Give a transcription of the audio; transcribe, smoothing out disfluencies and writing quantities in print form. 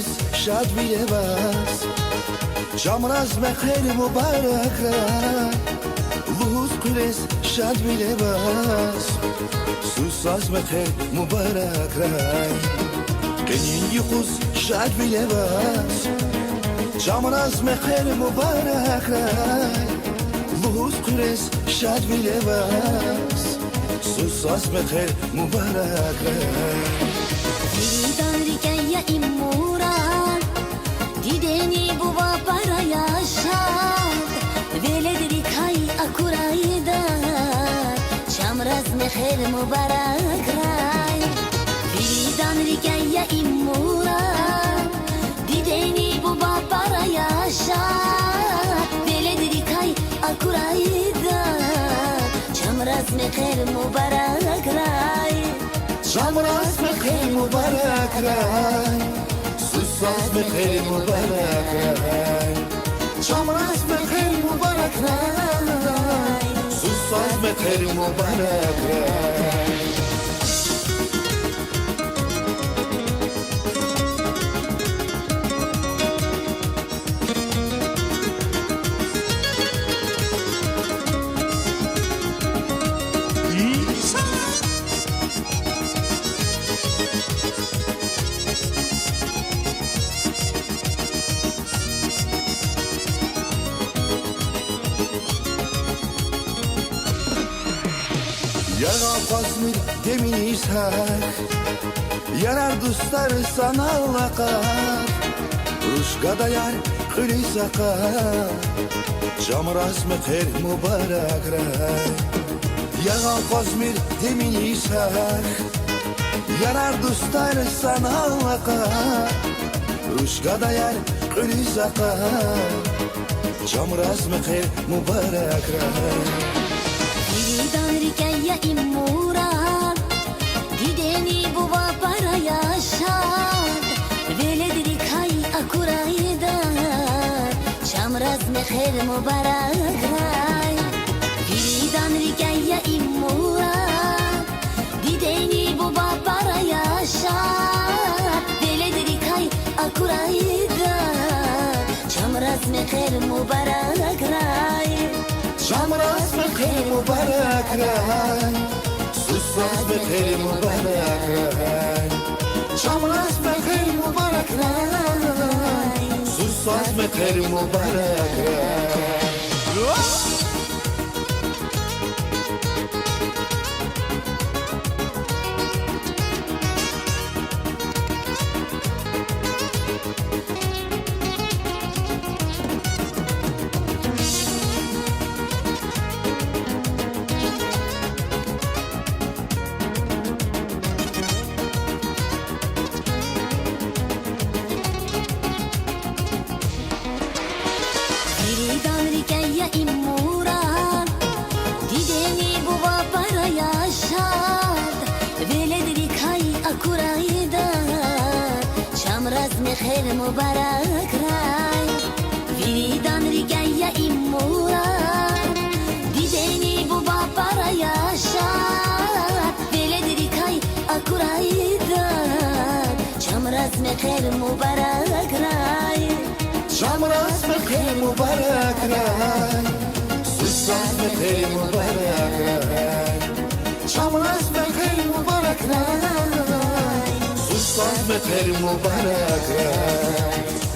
يخص شاد بيلباس جمرز بخير مبارك لوز قريس شاد بيلباس سوساز بخير مبارك كنين يخص شاد بيلباس جمرز بخير مبارك لوز قريس شاد بيلباس سوساز بخير مبارك Rikaya imuran Dideni buva para yaşat Veledri kay akurayda Çamraz meher mübarek ray Viridan rikaya imuran Dideni buva para yaşat Veledri kay akurayda Çamraz meher mübarek ray جمرز بخير مبارك راي سوساز بخير مبارك راي جمرز بخير مبارك راي سوساز بخير مبارك راي Yara fazmir demin ishak Yarar dostlar sana vakar Ruşgada yar kuli sakar Jamraz mekher mübarek ray Yara fazmir demin ishak Yarar dostlar sana vakar Ruşgada yar kuli sakar Jamraz mekher mübarek ray Viridan rikaya imuran Dideni buva para yaşat Veledri kay akurayda Çamraz meher mübarek ray Viridan rikaya imuran Dideni buva para yaşat Veledri kay akurayda Çamraz meher mübarek ray جمرز بخير مبارك راي سوساز بخير مبارك راي جمرز بخير مبارك راي سوساز بخير مبارك راي Viridan rikaya imuran Dideni buva para yaşat Veledri kay akurayda Çamraz meher mübarek ray Viridan rikaya imuran Dideni buva para yaşat Veledri kay akurayda Çamraz meher mübarek ray جمرز بخير مبارك راي سوساز بخير مبارك راي جمرز بخير مبارك راي سوساز بخير مبارك راي